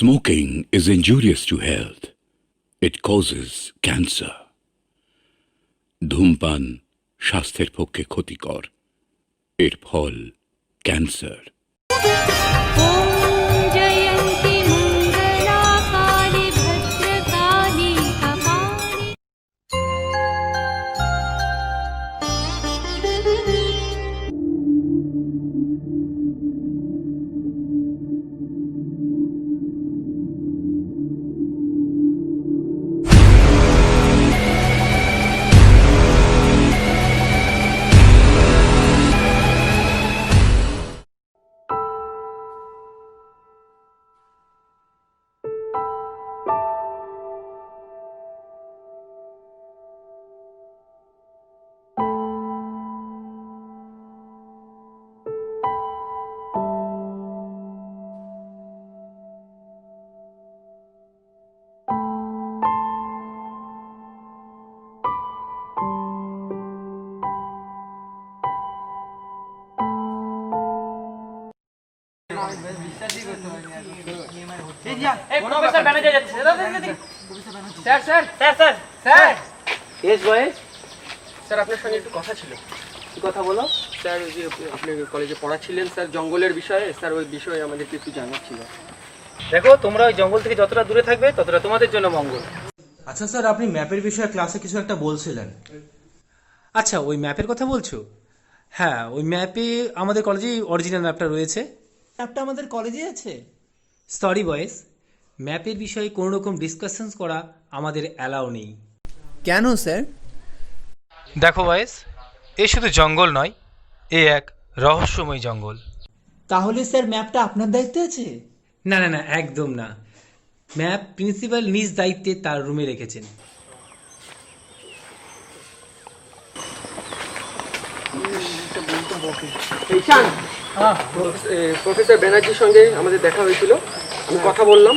Smoking is injurious to health. It causes cancer. ধূমপান স্বাস্থ্যের পক্ষে ক্ষতিকর। এর ফল ক্যান্সার। আপনার সঙ্গে একটু কথা ছিল। কি কথা বলো স্যার? ওই যে আপনি কলেজে পড়াচ্ছিলেন স্যার জঙ্গলের বিষয়ে, স্যার ওই বিষয়ে আমাদেরকে একটু জানার ছিল। দেখো, তোমরা ওই জঙ্গল থেকে যতটা দূরে থাকবে ততটা তোমাদের জন্য মঙ্গল। আচ্ছা স্যার, আপনি ম্যাপের বিষয়ে ক্লাসে কিছু একটা বলছিলেন। আচ্ছা, ওই ম্যাপের কথা বলছো? হ্যাঁ, ওই ম্যাপে আমাদের কলেজেই অরিজিনাল ম্যাপটা রয়েছে। ম্যাপটা আমাদের কলেজে আছে? সরি বয়েস, ম্যাপের বিষয়ে কোনো রকম ডিসকাশন করা আমাদের অ্যালাউ নেই। কেন স্যার? দেখো বয়েস, এ শুধু জঙ্গল নয়, এ এক রহস্যময় জঙ্গল। তাহলে স্যার ম্যাপটা আপনার দায়িত্বে আছে? না না না, একদম না। ম্যাপ প্রিন্সিপাল নিজ দায়িত্বে তার রুমে রেখেছেন। প্রফেসর ব্যানার্জির সঙ্গে আমাদের দেখা হয়েছিল, আমি কথা বললাম,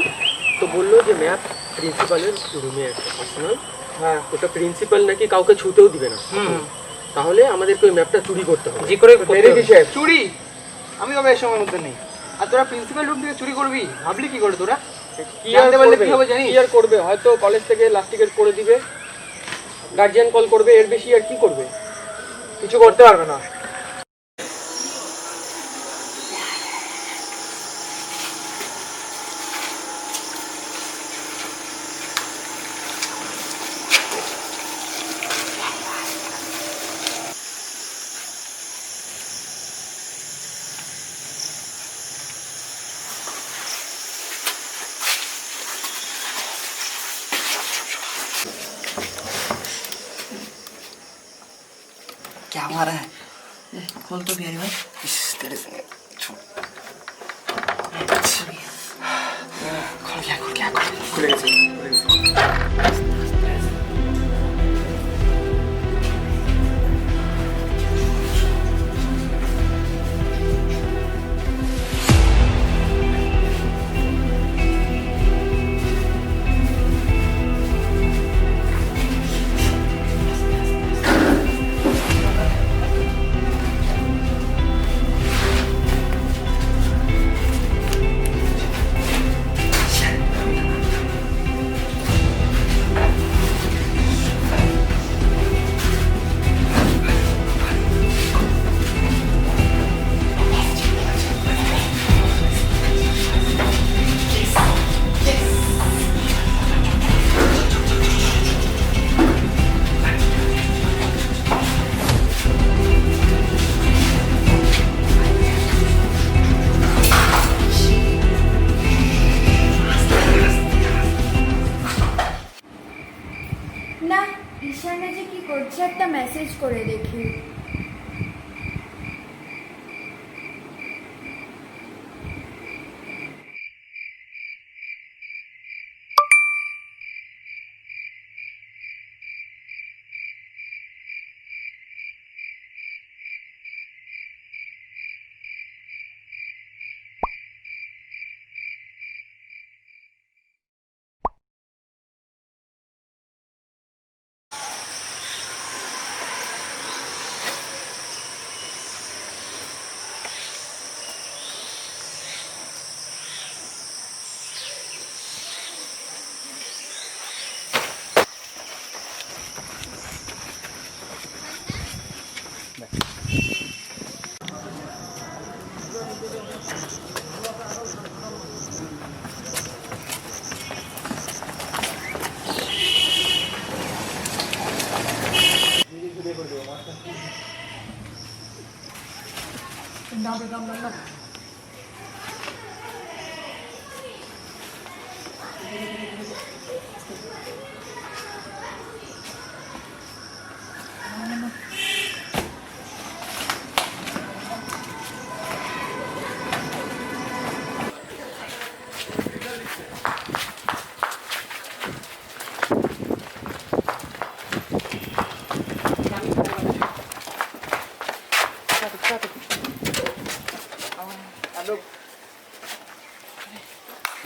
তো বললো যে ম্যাপ প্রিন্সিপালের রুমে আছে পার্সোনাল। হ্যাঁ, ওটা প্রিন্সিপাল নাকি কাউকে ছুতেও দিবে না। তাহলে আমাদেরকে ওই ম্যাপটা চুরি করতে হবে। যে করে চুরি? আমি তবে এর সময়ের মধ্যে নেই। আর তোরা প্রিন্সিপাল রুম থেকে চুরি করবি ভাবলি কি করে? তোরা কি আর করবে? হয়তো কলেজ থেকে লাস্ট টিকেট করে দিবে, গার্জিয়ান কল করবে, এর বেশি আর কি করবে? কিছু করতে পারবে না। क्या मारा है? खोल तो प्यारी भाई। इस तेरे से खोल क्या खुले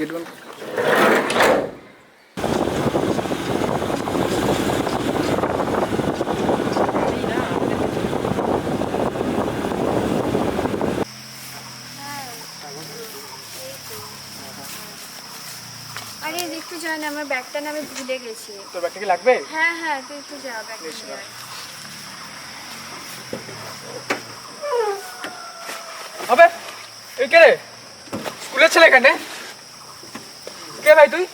गेट बंद। আরে একটু যা না, আমার ব্যাগটা না আমি ভুলে গেছি। তোর ব্যাগটা কি লাগবে? হ্যাঁ হ্যাঁ, তুই একটু যা ব্যাগটা নিয়ে আয়। হবে এই কে রে? স্কুলের ছেলে এখানে? কে ভাই তুই?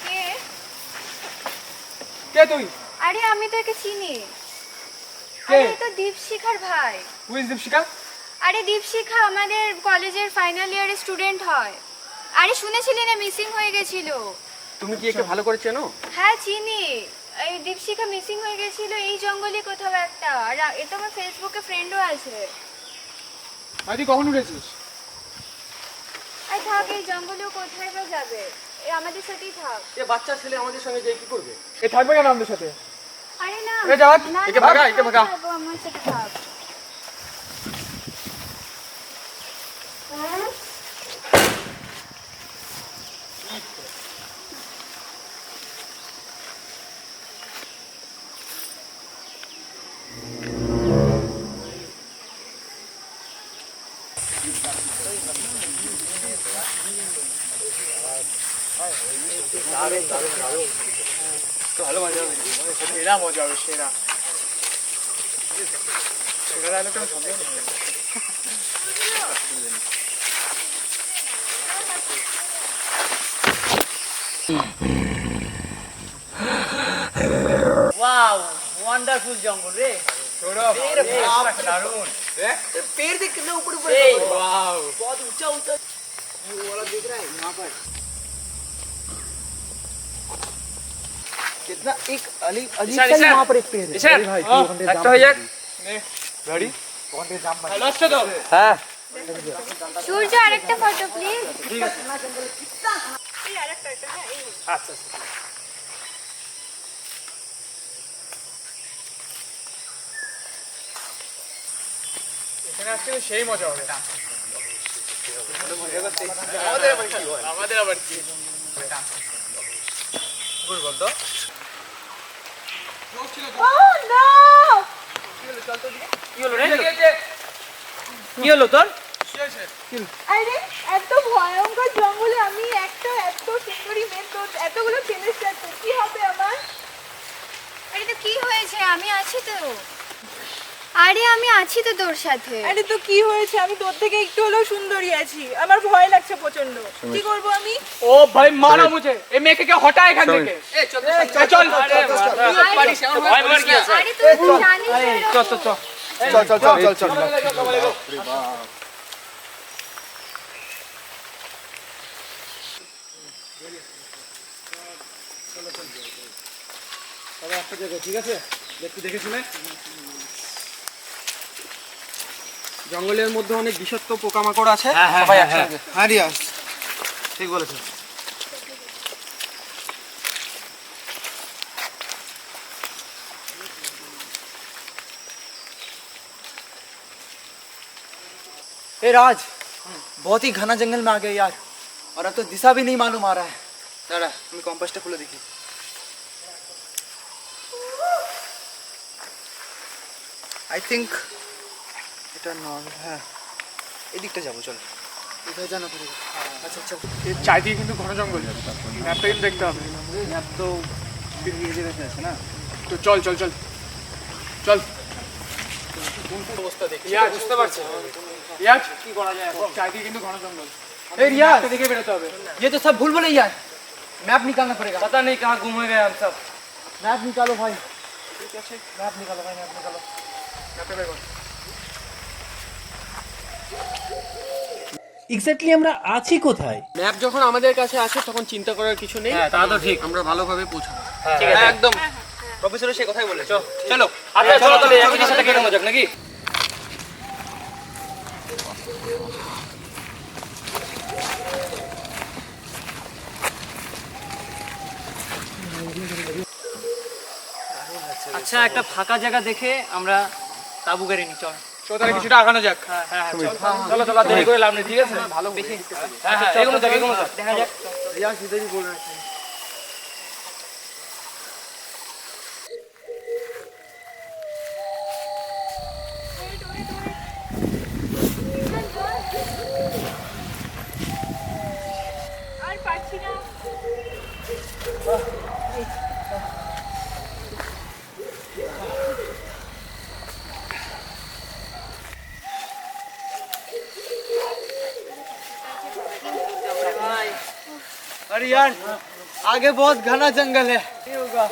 কে? কে তুই? আরে আমি তো একে চিনি। কে? আরে এটা দীপশিখার ভাই। হুইজ দীপশিকা? আরে দীপশিখা আমাদের কলেজের ফাইনাল ইয়ারের স্টুডেন্ট হয়। আরে শুনেছিলি না মিসিং হয়ে গেছিল? তুমি কি একে ভালো করে চেনো? হ্যাঁ চিনি। এই দীপশিখা মিসিং হয়ে গেছিল এই জঙ্গলে কোথাও একটা। আর এ তো আমার ফেসবুকে ফ্রেন্ডও আছে। ভাই তুই কখন উঠেছিস? আর থাক, এই জঙ্গলেও কোথায় বা যাবে? এই আমাদের সাথেই থাক। এ বাচ্চা ছেলে আমাদের সঙ্গে যে কি করবে? এ থাকবে কেন আমাদের সাথে? আরে না এ যাওয়ার, না, একে না, ভাগা, থাক, একে ভাগা। থাক, ও আমার সাথে থাক। ভালো মজা হবে, সেরা মজা হবে, সেরা সেরা রান্না তো সবাই ওয়াও ওয়ান্ডারফুল জঙ্গল রে। সৌরভ দারুণ पेड़ देख कितना ऊपर ऊपर वाओ बहुत ऊंचा ऊंचा वो वाला दिख रहा है यहाँ पर कितना एक अजीब सा यहाँ पर एक पेड़ है। इशान भाई একটা হয়ে যাক গাড়ি লাস্টে দাও। হ্যাঁ সূর্য আরেকটা ফটো প্লিজ। আচ্ছা এখানে আসলে সেই মজা হবে। আমাদের আবার কি বলতো কি হলো তোর? আরে এত ভয়ঙ্কর জঙ্গলে আমি একটা এত সুন্দরী মেয়ে, তো এতগুলো ছেলের সাথে কি হবে আমার? আরে তো কি হয়েছে? আমি আছি তো। আরে আমি আছি তো তোর সাথে। আরে তো কি হয়েছে? আমি তোর থেকে একটু হলেও সুন্দরী আছি, আমার ভয় লাগছে প্রচন্ড। কি করব আমি? ও ভাই মারা মুঝে এই মেয়েকে কে হটা এখান থেকে। চল চল পারিস আরে তুই জানিস চল চল চল চল চল চল জঙ্গলের মধ্যে অনেক বিষাক্ত পোকামাকড় আছে। সবাই একসাথে। হ্যাঁ রিয়াজ ঠিক বলেছো। ए राज बहुत ही घना जंगल में आ गए यार, और अब तो दिशा भी नहीं मालूम आ रहा है। दादा আমি কম্পাসটা খুলে দেখি। आई थिंक এটা নর্মাল। হ্যাঁ এদিকটা যাবো, চলো এদিকে জানা পড়েगा। আচ্ছা চল। এই চারিদিকে কিন্তু ঘন জঙ্গল, ম্যাপটা কিন্তু দেখতে হবে। ম্যাপ তো এই জায়গাতে আছে না? তো চল চল চল চল অবস্থা দেখি বুঝতে পারছি ইয়ার কি করা যায় এখন চাইতে কিন্তু ঘন জঙ্গল ए रियाज দেখে বেরোতে হবে ये तो सब भूल भुलैया यार मैप निकालना पड़ेगा पता नहीं कहाँ घूम गए हम सब मैप निकालो भाई मैप निकालो भाई मैप निकालो मैपे बेर करो এক্স্যাক্টলি আমরা আছি কোথায়? ম্যাপ যখন আমাদের কাছে আসে তখন চিন্তা করার কিছু নেই। হ্যাঁ তা তো ঠিক আমরা ভালোভাবে পৌঁছাবো। ঠিক আছে একদম প্রফেসর সেই কথাই বলেছে চলো আচ্ছা চলো তাহলে একই সাথে কেটে মজাক নাকি আচ্ছা একটা ফাঁকা জায়গা দেখে আমরা তাবু গাড়ি নি চল তাহলে কিছুটা আগানো যাক হ্যাঁ চলো চলো দেরি করে লাভ নেই ঠিক আছে ভালো হ্যাঁ হ্যাঁ এগুলো যাক দেখা যাক रियाज इधर ही बोल रहा है। আর পারছি না। अरे यार आगे बहुत घना जंगल है नहीं होगा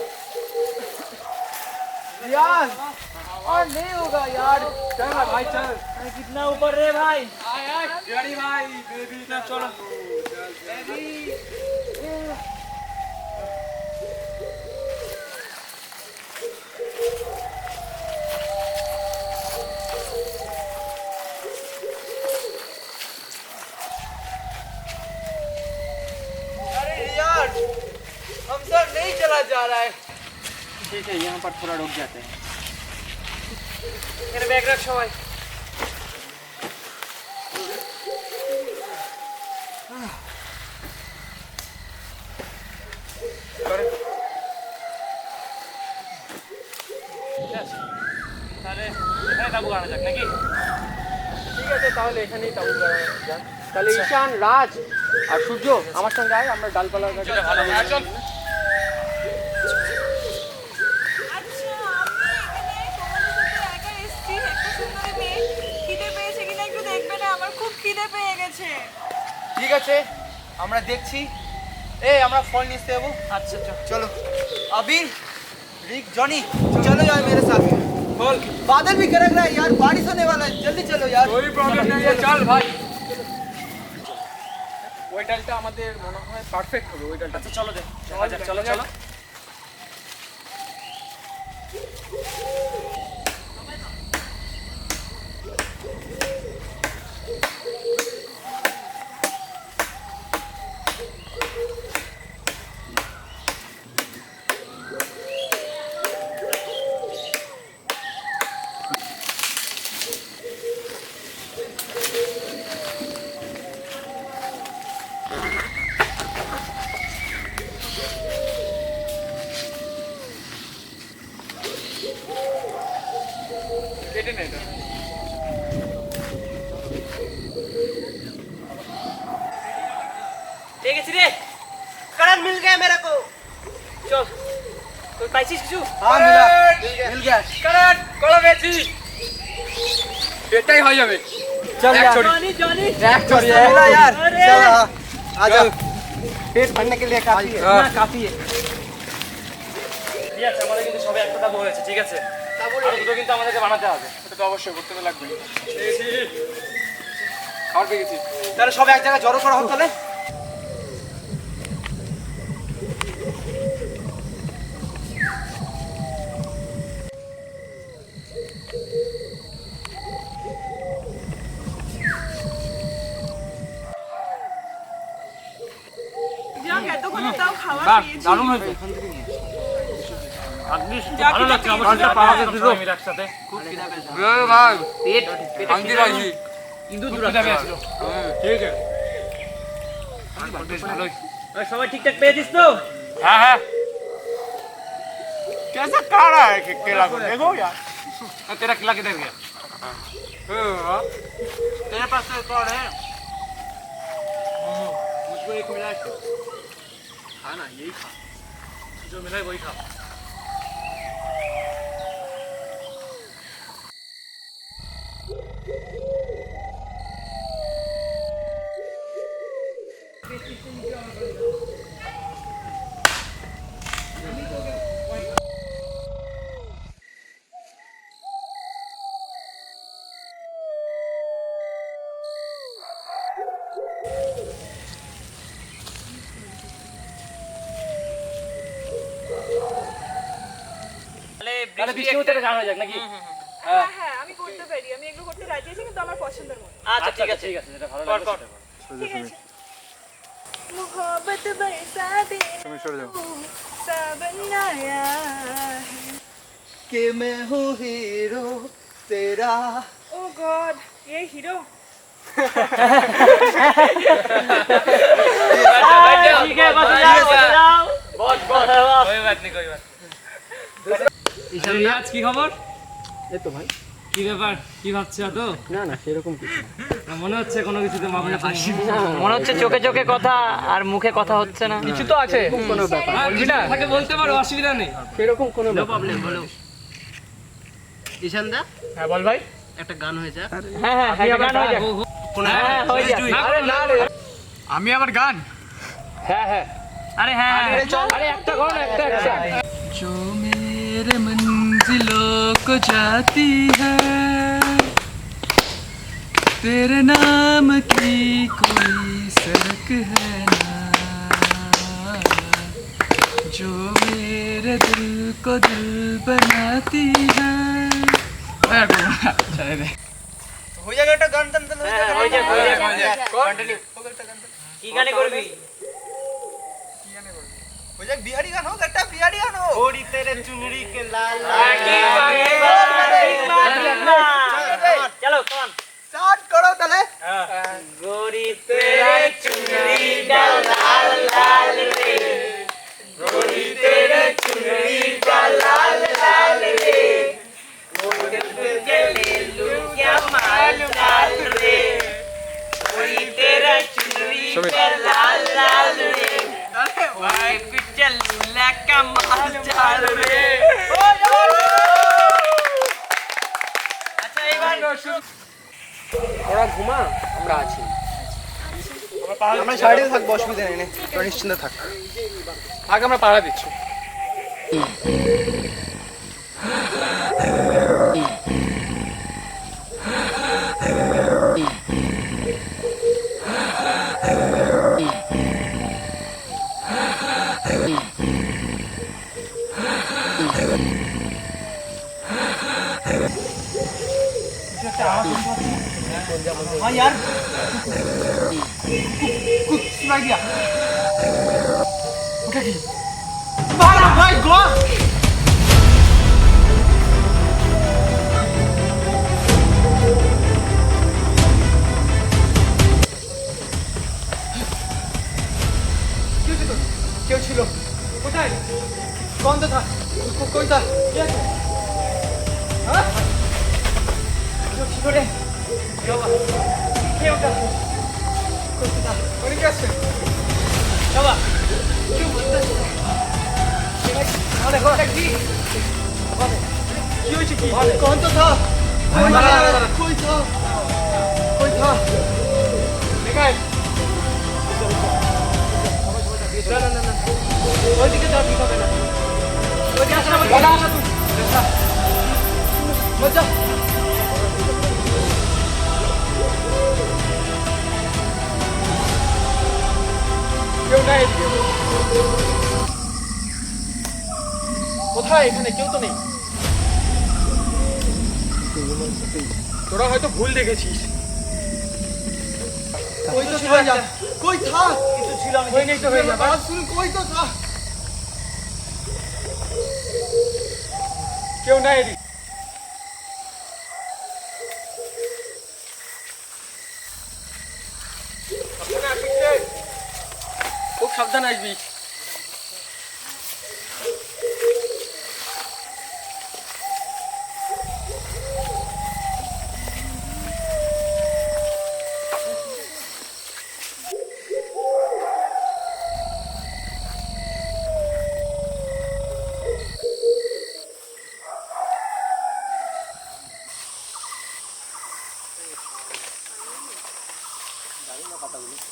यार और नहीं होगा यार चल भाई चल कितना ऊपर रे भाई गाड़ी भाई बेबी ना चलो अरे यार हमसे नहीं चला जा रहा है ठीक है यहाँ पर थोड़ा रुक जाते हैं। मेरे बैग रख सवाई তাহলে এখানে তাবু গানা যাক নাকি ঠিক আছে তাহলে এখানেই তাবু গাড়ানো যাক। তাহলে ঈশান, রাজ আর সূর্য আমার সঙ্গে আয়, আমরা ডালপালা গাছে ভালো চল আচ্ছা আমি এখানে তোমাদের সাথে একা এসেছি, একটা সুন্দরী মেয়ে, খিদে পেয়েছে কিনা একটু দেখবে না? আমার খুব খিদে পেয়ে গেছে। ঠিক আছে আমরা দেখছি এই আমরা ফল নিতে যাবো আচ্ছা চল चलो अबीर रिक जॉनी चलो यार मेरे साथ बोल बादल भी गरज रहा है यार बारिश होने वाला है जल्दी चलो यार कोई प्रॉब्लम नहीं है चल भाई ওই ডালটা আমাদের মনে হয় পারফেক্ট হবে ওই ডালটা চলো দে চলো চলো কেটে নে এটা ठीक है रे करण मिल गया मेरे को चल तो पैसे किसु हां मिल गया কারণ কলা পেয়েছি এটাই হয়ে যাবে चल एक यार छोड़ी। जॉनी जॉनी এক চড়ি मिला यार चल आ जा पेट भरने के लिए काफी है। ना काफी है ঠিক আছে আমাদের কিন্তু সবাই একটা তাবু হয়েছে ঠিক আছে আর দুটো কিন্তু আমাদেরকে বানাতে হবে এটা তো অবশ্যই করতে তো লাগবে খাবার পেয়ে গেছি তাহলে সব এক জায়গায় জড়ো করা হোক তাহলে যাক এতক্ষণে তাও খাবার পেয়েছি। দারুণ হয়েছে ভালো লাগছে আমার সাথে পাওয়া গেছে তো আমি একসাথে খুব খিদা পেয়েছে ভাই পেট ভাঙতে পারছি ইন্দু দূর খিদা পেয়েছিল ঠিক আছে বেশ ভালোই সবাই ঠিকঠাক পেয়েছিস তো हाँ हाँ कैसा काढ़ा है केला को देखो यार तेरा केला किधर गया तेरे पास तो कौन है मुझको एक मिला है खा ना यही खा जो मिला है वही खा তাহলে বৃষ্টি হতে গান হয়ে যাক নাকি? হ্যাঁ হ্যাঁ আমি করতে পারি, আমি এগুলো করতে রাজি আছি, কিন্তু আমার পছন্দের মতো। আচ্ছা ঠিক আছে যেটা ভালো লাগে সেটা করো। ঠিক আছে। मोहब्बत बरसा दे सावन आया है। कि मैं हूँ हीरो तेरा। ओ गॉड, ये हीरो। ठीक है बस जाओ बहुत बहुत कोई बात नहीं कोई बात नहीं। आज কি খবর? এই তো ভাই। কি ব্যাপার, কি ভাবছো তো? না না সেরকম কিছু না। মনে হচ্ছে কোনো কিছুতে মামলা ফাঁসি। মনে হচ্ছে চোখে চোখে কথা আর মুখে কথা হচ্ছে না। কিছু তো আছে, কোনো ব্যাপার বলবি না? তাকে বলতে পারো, অসুবিধা নেই। সেরকম কোনো ব্যাপার প্রবলেম বলো। ঈশান দা, হ্যাঁ বল ভাই। একটা গান হয়ে যাক। হ্যাঁ হ্যাঁ হ্যাঁ গান হয়ে যাক। হ্যাঁ হয়ে যাক। আরে না রে, আমি আবার গান। হ্যাঁ হ্যাঁ আরে হ্যাঁ আরে একটা করো না, একটা जो मेरे मंजिलों को जाती है तेरे नाम की कोई सड़क है ना जो मेरे दिल को दिल बनाती है चले दे हो जाएगा একটা গান টান হয়ে যাক হয়ে যাক কন্টিনিউ কি গানে করবি हो जाए बिहारी गान हो गट्टा बिहारी गान हो ओड़ी तेरे चुनरी के लाल चलो कौन स्टार्ट करो तले गोरी तेरे चुनरी का लाल लाल रे गोरी तेरे चुनरी का लाल लाल रे मोटे तुझे ले लूं क्या माल लाल रे गोरी तेरे चुनरी का लाल लाल रे वाह कुछ लूला का माल चाल रे अच्छा एक बार ওরা ঘুমা আমরা আছি আমরা সাইডে থাকবো অসুবিধা নেই তো নিশ্চিন্ত থাক আগে আমরা পাড়া দিচ্ছি। हाँ यार कुछ सुनाई दिया उठा की बाला भाई गो क्यों छिलो কোথায় कौन था कोई था हाँ क्यों छिलो रे क्यों उठा कोई था कोई कैसे चला क्यों बोलते अरे हो की क्यों छिकी कौन तो था कोई था देखा ना ওই দিকে যাও ঠিক হবে না ওই দিকে আসা বলা আসা তুই মজা কেউ নাই কোথায় এখানে কেউ তো নেই তোরা হয়তো ভুল দেখেছিস कोई तो था कोई था कोई नहीं तो बात सुन कोई तो था क्यों नहीं दी अपना पीछे खूब सावधान আসবি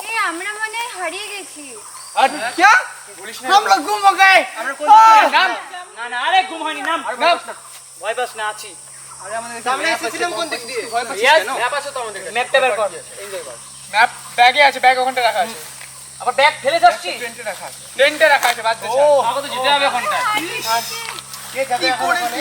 এই আমরা মনে হয় হারিয়ে গেছি। क्या हम लोग गुम हो गए नाम ना ना अरे गुम হয়নি নাম ভয় পাস না আছি আরে আমাদের সামনে এসেছিলাম কোন দিক দিয়ে ভয় পাচ্ছিস কেন ম্যাপ আছে তো আমাদের ম্যাপটা বের কর এনজয় কর ম্যাপ ব্যাগে আছে, ব্যাগ ওখানটা রাখা আছে। আবার ব্যাগ ফেলে যাচ্ছি। টেন্টে রাখা আছে, বাদ দে। আমাকে তো যেতে হবে ওখানটায়। কে যাবে এখন ওখানে?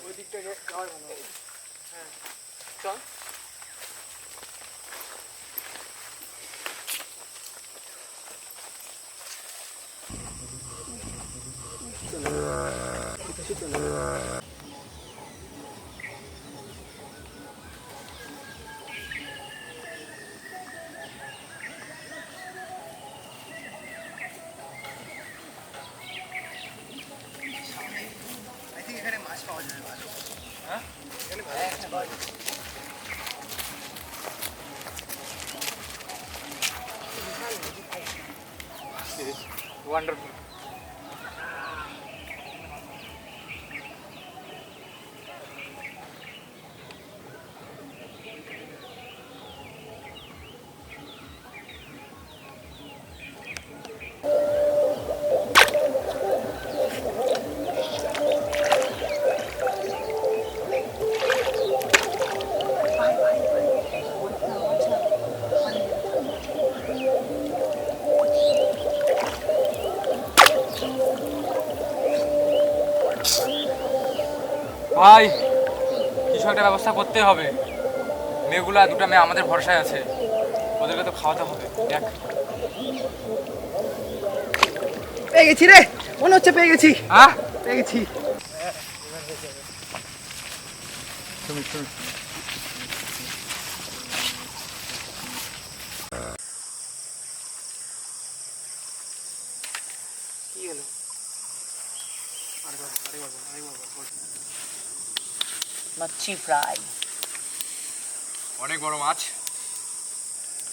ওই দিক থেকে যাওয়াই ভালো হবে। হ্যাঁ চল। ওয়ান্ডারফুল। ভাই কিছু একটা ব্যবস্থা করতে হবে। মেয়েগুলা দুটো মেয়ে আমাদের ভরসায় আছে, ওদেরকে তো খাওয়াতে হবে। দেখ পেয়ে গেছি রে, মনে হচ্ছে পেয়ে গেছি। হ্যাঁ পেয়ে গেছি। কি হলো? मच्छी फ्राई। অনেক বড় মাছ।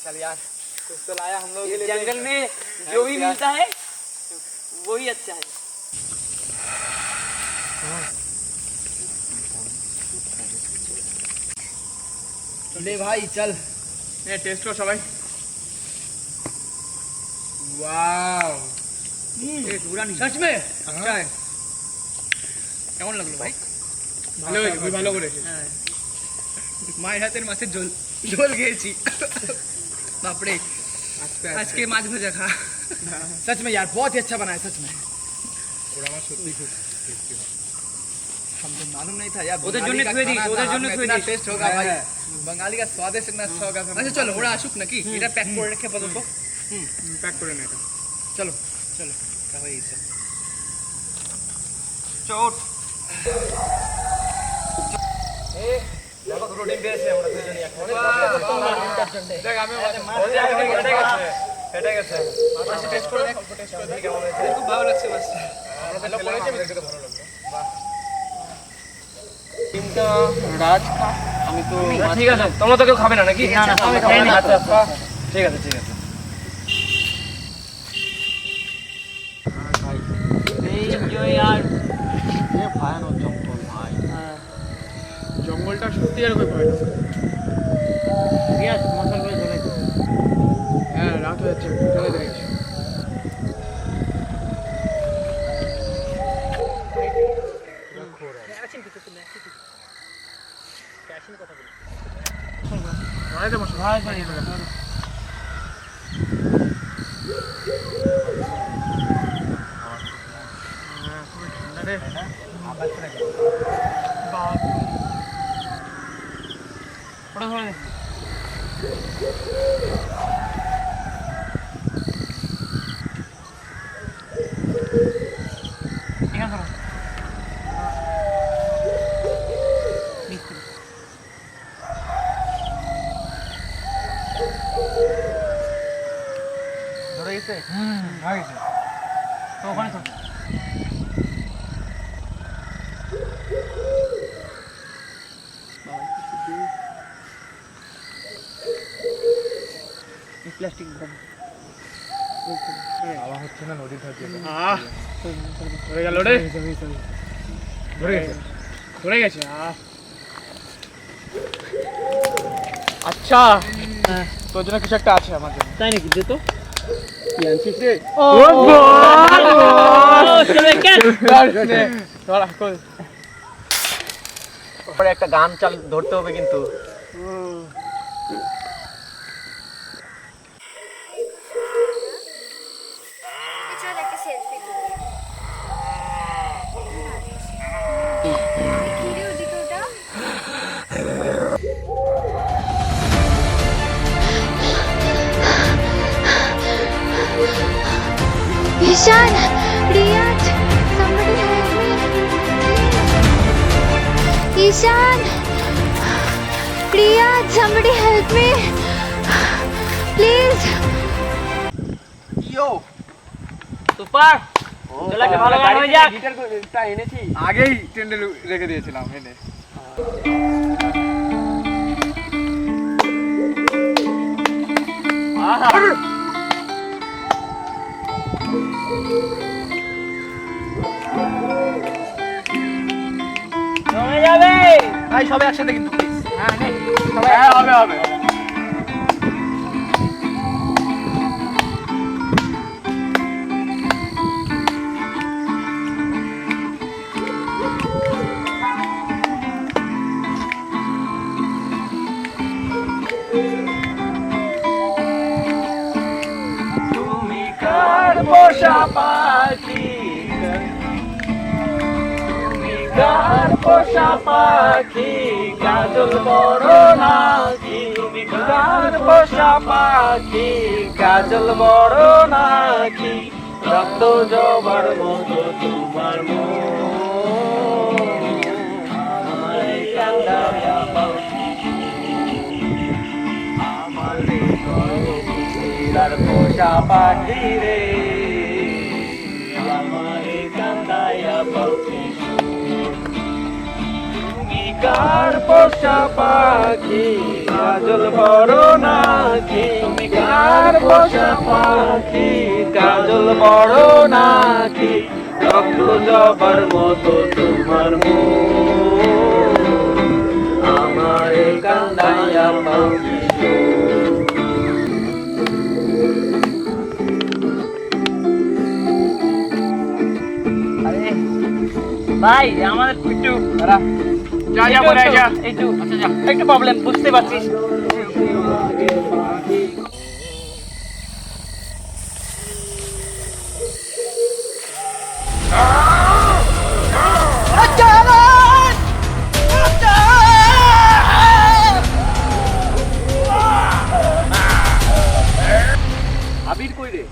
चल यार कुछ तो लाया हम लोग के लिए। जंगल में जो भी मिलता है वही अच्छा है। ले भाई चल। ये टेस्ट करो সবাই। वाओ सच में अच्छा है। কেমন লাগলো ভাই? ভালো হয়েছে, খুব ভালো করেছে। মায়ের হাতের মাছের ঝোল ঝোল খেয়েছি। বাপরে আজকে মাছ ভাজা খা। सच में यार बहुत ही अच्छा बना है सच में। ওরা আমার সত্যি খুব টেস্টি। हमको मालूम नहीं था यार। उधर जो ने खुए दी, उधर जो ने खुए दी। टेस्ट होगा भाई। बंगाली का स्वादिष्ट इतना अच्छा होगा। अच्छा चलो ওরা আসুক নাকি? এটা প্যাক করে রেখে বলবো। প্যাক করে নে এটা। চলো চলো তাহলে এই সব চট। দেখো দুটো ডিম পেয়েছি আমরা দুজনই এখন। দেখ আমি ফেটে গেছে। মাছটা টেস্ট করে দেখ, টেস্ট করে দেখ কেমন হয়েছে। খুব ভালো লাগছে মাছটা। ভালো করেছে, আমাদেরকে তো ভালো লাগলো। টিমটা রাজ খা, আমি তো ঠিক আছে, তোমরা তো কেউ খাবে না নাকি? না, না, আমি খাবো না। আচ্ছা আচ্ছা ঠিক আছে ঠিক আছে। জঙ্গলটা সত্যি আর কই পায় না। হ্যাঁ রাত হয়ে যাচ্ছে, চলে যাচ্ছে। প্লাস্টিক হাওয়া হচ্ছে না নদীর ধার দিয়ে। ধরে গেল রে, ধরে গেছে। পড়ে গেছে আচ্ছা তোর জন্য কিছু একটা আছে আমার জন্য তাই নাকি দে তো কি আনছিস রে? পরে একটা গান চাল ধরতে হবে কিন্তু। চল একটা সেলফি কিরে ওদিকে ওটা Ishan, Riyad, somebody help me. Ishan, Riyad, somebody help me. Please. Super চল একটা ভালো গান হয়ে যাক। গিটারটা এনেছি। আগেই টেন্ডে রেখে দিয়েছিলাম এনে জমে যাবে। ভাই সবাই একসাথে কিন্তু প্লিজ। হ্যাঁ হবে হবে তুমি কার পোষা পাখি, তুমি কার পোষা পাখি, কাজল বড় নাকি, তুমি কার পোষা পাখি, কাজল বড় নাকি, রক্ত জবার মতো তোমার মন, আমায় কান্দায়া পাখি, আমার হৃদয়ের পোষা পাখি রে, আমায় কান্দায়া পাখি, তুমি কার পোষা পাখি, কাজল বড় নাকি, তুমি কার পোষা পাখি, কাজল বড় নাকি, রক্ত জবার মতো তোমার মন, আমায় কান্দায়া পাখি। ভাই আমাদের একটু যা যা বলে যা একটু একটু প্রবলেম বুঝতে পারছিস। আবির কই রে?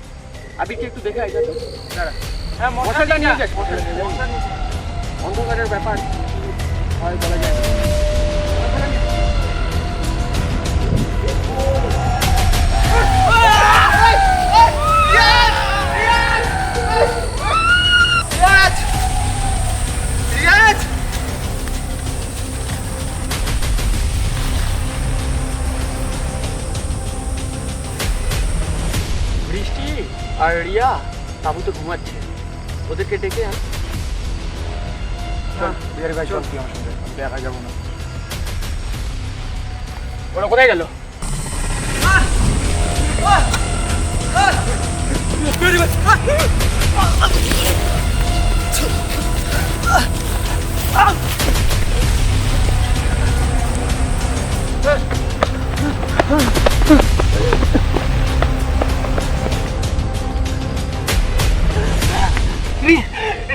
আবিরকে একটু দেখে আইসা তো। হ্যাঁ মশাটা নিয়ে যাস, মশাটা নিয়ে যাস। অন্ধকারের ব্যাপার হয় বলা যায় না। বৃষ্টি আর রিয়া তাবু তো ঘুমাচ্ছে, ওদেরকে ডেকে আন। বিহারি ভাই চল তুই আমার সঙ্গে আমি দেখা যাবো না ওরা কোথায় গেল?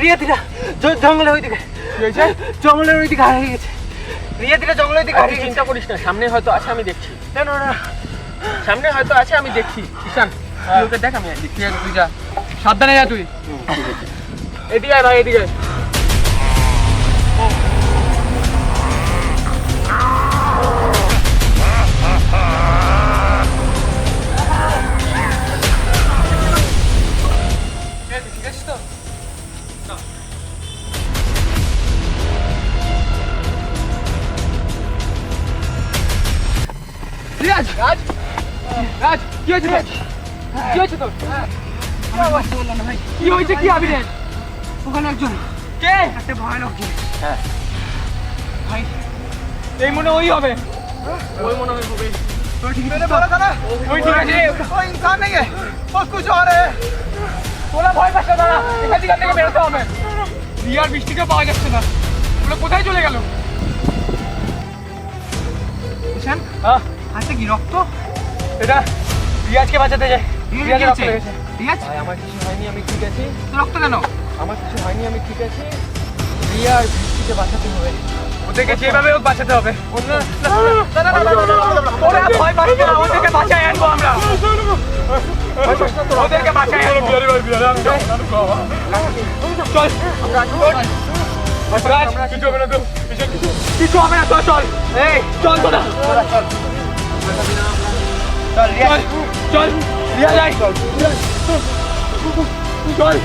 রিয়াদিরা জঙ্গলের ওইদিকে, জঙ্গলের ওইদিকে হারিয়ে গেছে। রিয়াদিরা জঙ্গলের ওইদিকে হারিয়ে গেছে। চিন্তা করিস না, সামনে হয়তো আছে, আমি দেখছি। না না সামনে হয়তো আছে, আমি দেখছি। ঈশান তুই ওকে দেখ, আমি দেখছি। ঠিক আছে তুই যা সাবধানে যা তুই এদিকে আয় ভাই, এদিকে আয়। ঠিক আছে তো রাজ রাজ রাজ কি হয়েছে তোর? কি হয়েছে তোর? কি হয়েছে? কি আবিরের ওখানে একজন কে একটা ভয়ানক জিনিস। এই মনে ওই হবে ওই মনে হয় হবে। ওই ঠিক আছে ও ইনসান নেই ও কুছ আর ওরা ভয় পাচ্ছে দাঁড়া এখান থেকে বেরোতে হবে রিয়ার বৃষ্টিকে পাওয়া যাচ্ছে না ওরা কোথায় চলে গেল ঈশান হাতে কি রক্ত এটা রিয়াজকে বাঁচাতে যায় রিয়াজের রক্ত লেগেছে রিয়াজ ভাই আমার কিছু হয়নি, আমি ঠিক আছি। রক্ত কেন আমার কিছু হয়নি, আমি ঠিক আছি। রিয়া আর বৃষ্টিকে বাঁচাতে হবে। ওদেরকে যেভাবে হোক বাঁচাতে হবে ওরা ভয় পাচ্ছে না ওদেরকে বাঁচাই আনবো আমরা ওদেরকে বাঁচাই আনবো চল কিছু হবে না তো কিছু হবে না চল চল এই চল তোরা চল রিয়া চল রিয়া যাই চল